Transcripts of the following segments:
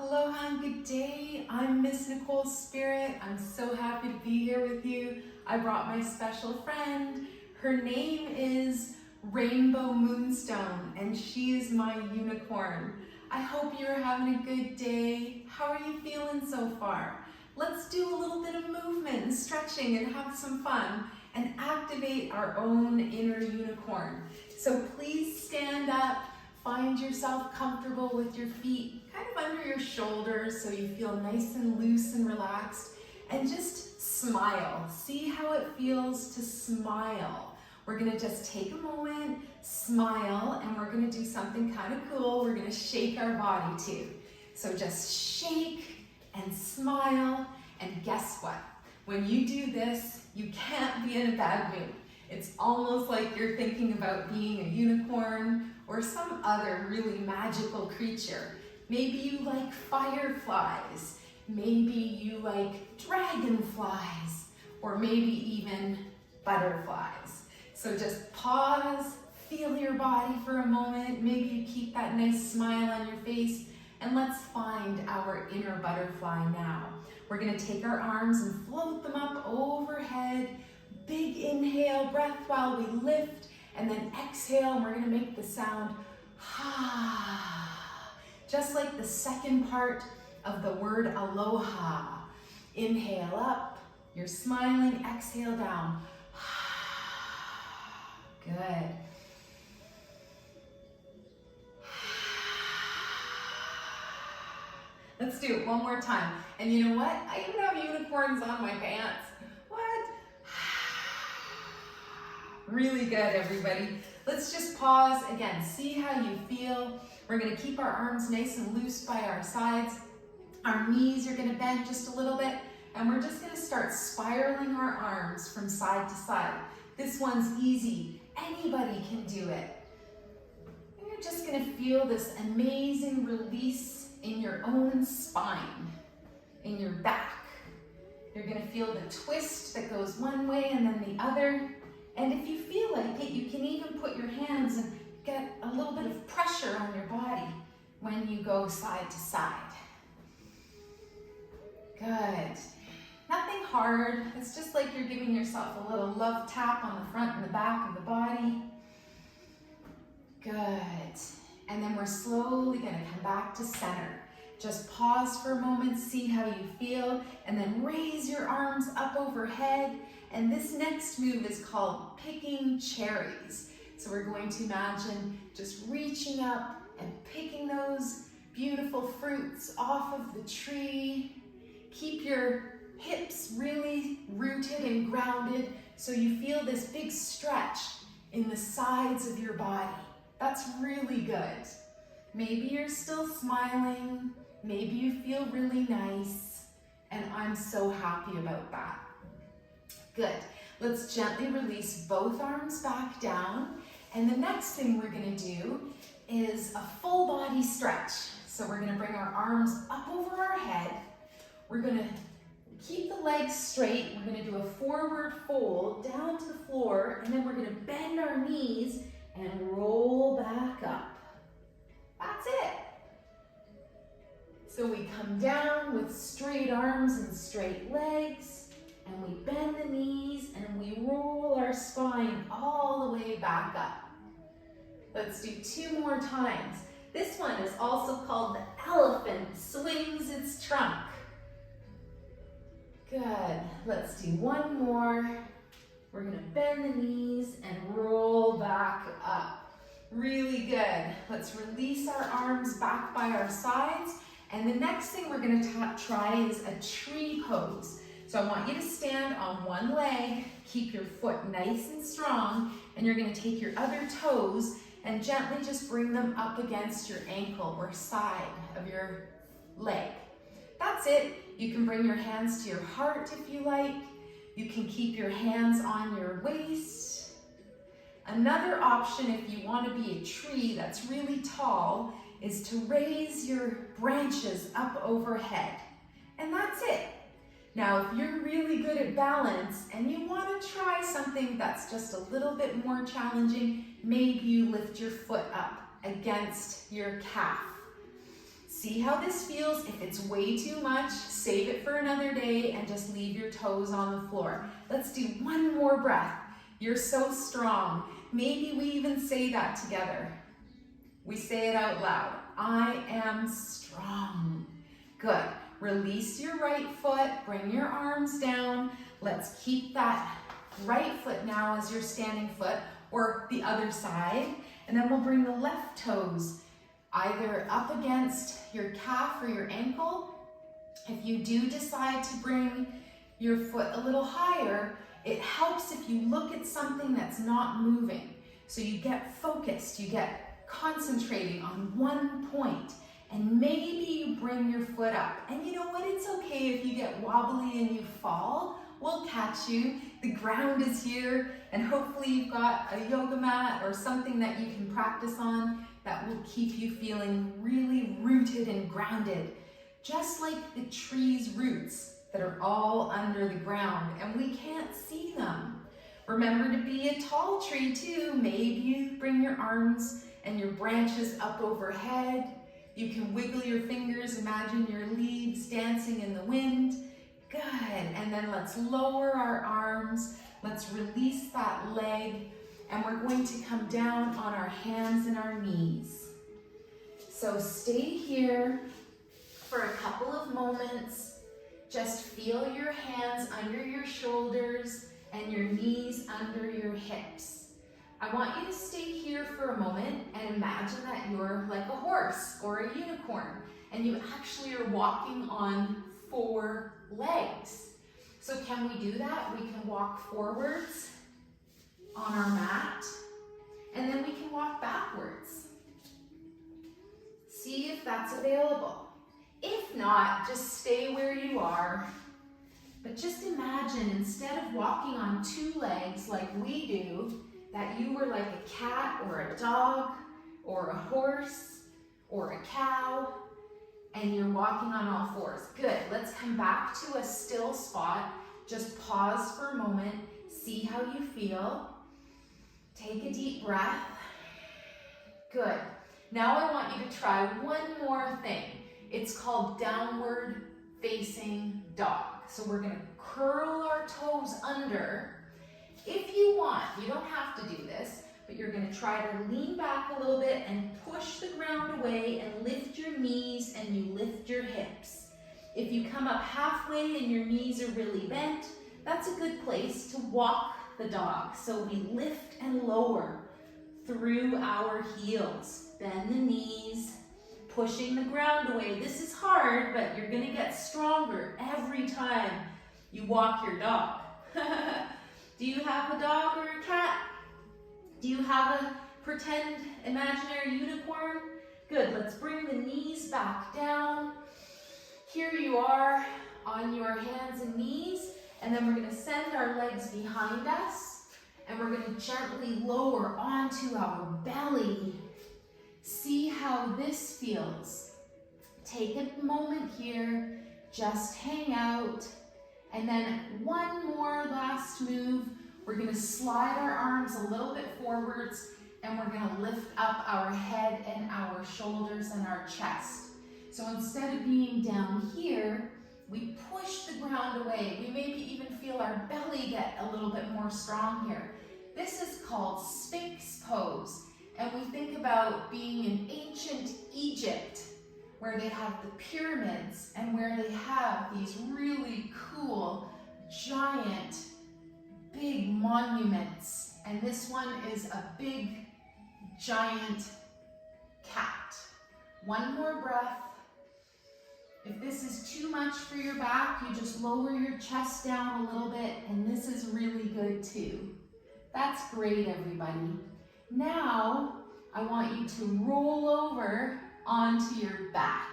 Aloha and good day. I'm Miss Nicole Spirit. I'm so happy to be here with you. I brought my special friend. Her name is Rainbow Moonstone and she is my unicorn. I hope you're having a good day. How are you feeling so far? Let's do a little bit of movement and stretching and have some fun and activate our own inner unicorn. So please stand up. Find yourself comfortable with your feet kind of under your shoulders so you feel nice and loose and relaxed. And just smile. See how it feels to smile. We're gonna just take a moment, smile, and we're gonna do something kind of cool. We're gonna shake our body too. So just shake and smile, and guess what? When you do this, you can't be in a bad mood. It's almost like you're thinking about being a unicorn or some other really magical creature. Maybe you like fireflies, maybe you like dragonflies, or maybe even butterflies. So just pause, feel your body for a moment, maybe you keep that nice smile on your face, and let's find our inner butterfly now. We're gonna take our arms and float them up overhead. Big inhale, breath while we lift, and then exhale, and we're gonna make the sound ha, just like the second part of the word aloha. Inhale up, you're smiling, exhale down. Good. Let's do it one more time. And you know what? I even have unicorns on my pants. What? Really good, everybody. Let's just pause again. See how you feel. We're gonna keep our arms nice and loose by our sides. Our knees are gonna bend just a little bit, and we're just gonna start spiraling our arms from side to side. This one's easy. Anybody can do it. And you're just gonna feel this amazing release in your own spine, in your back. You're gonna feel the twist that goes one way and then the other. And if you feel like it, you can even put your hands and get a little bit of pressure on your body when you go side to side. Good. Nothing hard. It's just like you're giving yourself a little love tap on the front and the back of the body. Good. And then we're slowly gonna come back to center. Just pause for a moment, see how you feel, and then raise your arms up overhead. And this next move is called picking cherries. So we're going to imagine just reaching up and picking those beautiful fruits off of the tree. Keep your hips really rooted and grounded so you feel this big stretch in the sides of your body. That's really good. Maybe you're still smiling, maybe you feel really nice, and I'm so happy about that. Good. Let's gently release both arms back down, and the next thing we're gonna do is a full body stretch. So we're gonna bring our arms up over our head. We're gonna keep the legs straight. We're gonna do a forward fold down to the floor, and then we're gonna bend our knees and roll back up. That's it. So we come down with straight arms and straight legs, and we bend the knees and we roll our spine all the way back up. Let's do 2 more times. This one is also called the elephant swings its trunk. Good. Let's do 1 more. We're gonna bend the knees and roll back up. Really good. Let's release our arms back by our sides. And the next thing we're gonna try is a tree pose. So I want you to stand on one leg, keep your foot nice and strong, and you're gonna take your other toes and gently just bring them up against your ankle or side of your leg. That's it. You can bring your hands to your heart if you like. You can keep your hands on your waist. Another option, if you want to be a tree that's really tall, is to raise your branches up overhead. And that's it. Now, if you're really good at balance and you want to try something that's just a little bit more challenging, maybe you lift your foot up against your calf. See how this feels. If it's way too much, save it for another day and just leave your toes on the floor. Let's do one more breath. You're so strong. Maybe we even say that together. We say it out loud. I am strong. Good. Release your right foot. Bring your arms down. Let's keep that right foot now as your standing foot, or the other side. And then we'll bring the left toes either up against your calf or your ankle. If you do decide to bring your foot a little higher, it helps if you look at something that's not moving. So you get focused, you get concentrating on one point, and maybe you bring your foot up. And you know what? It's okay if you get wobbly and you fall. We'll catch you. The ground is here, and hopefully you've got a yoga mat or something that you can practice on that will keep you feeling really rooted and grounded, just like the tree's roots that are all under the ground and we can't see them. Remember to be a tall tree too. Maybe you bring your arms and your branches up overhead. You can wiggle your fingers, imagine your leaves dancing in the wind. Good, and then let's lower our arms. Let's release that leg, and we're going to come down on our hands and our knees. So stay here for a couple of moments. Just feel your hands under your shoulders and your knees under your hips. I want you to stay here for a moment and imagine that you're like a horse or a unicorn, and you actually are walking on 4 legs. So can we do that? We can walk forwards on our mat, and then we can walk backwards. See if that's available. If not, just stay where you are. But just imagine, instead of walking on 2 legs like we do, that you were like a cat or a dog or a horse or a cow, and you're walking on all 4s. Good. Let's come back to a still spot. Just pause for a moment. See how you feel. Take a deep breath. Good. Now I want you to try one more thing. It's called downward facing dog. So we're going to curl our toes under. If you want, you don't have to do this, but you're going to try to lean back a little bit and push the ground away and lift your knees and you lift your hips. If you come up halfway and your knees are really bent, that's a good place to walk the dog. So we lift and lower through our heels. Bend the knees, pushing the ground away. This is hard, but you're going to get stronger every time you walk your dog. Do you have a dog or a cat? Do you have a pretend imaginary unicorn? Good, let's bring the knees back down. Here you are on your hands and knees, and then we're going to send our legs behind us, and we're going to gently lower onto our belly. See how this feels. Take a moment here, just hang out, and then one more last move. We're going to slide our arms a little bit forwards, and we're going to lift up our head and our shoulders and our chest. So instead of being down here, we push the ground away. We maybe even feel our belly get a little bit more strong here. This is called Sphinx pose. And we think about being in ancient Egypt, where they have the pyramids and where they have these really cool, giant, big monuments. And this one is a big, giant cat. One more breath. If this is too much for your back, you just lower your chest down a little bit, and this is really good too. That's great, everybody. Now, I want you to roll over onto your back.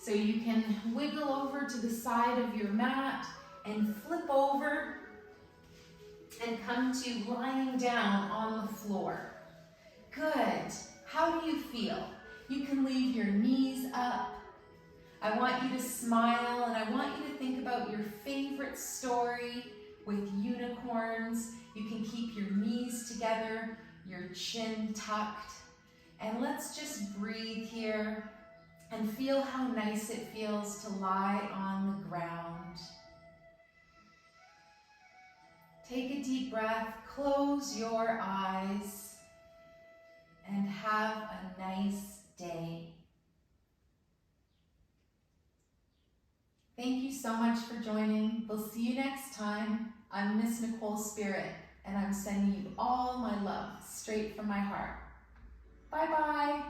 So you can wiggle over to the side of your mat and flip over and come to lying down on the floor. Good. How do you feel? You can leave your knees up. I want you to smile, and I want you to think about your favorite story with unicorns. You can keep your knees together, your chin tucked, and let's just breathe here and feel how nice it feels to lie on the ground. Take a deep breath, close your eyes, and have a nice day. Thank you so much for joining. We'll see you next time. I'm Miss Nicole Spirit, and I'm sending you all my love straight from my heart. Bye-bye.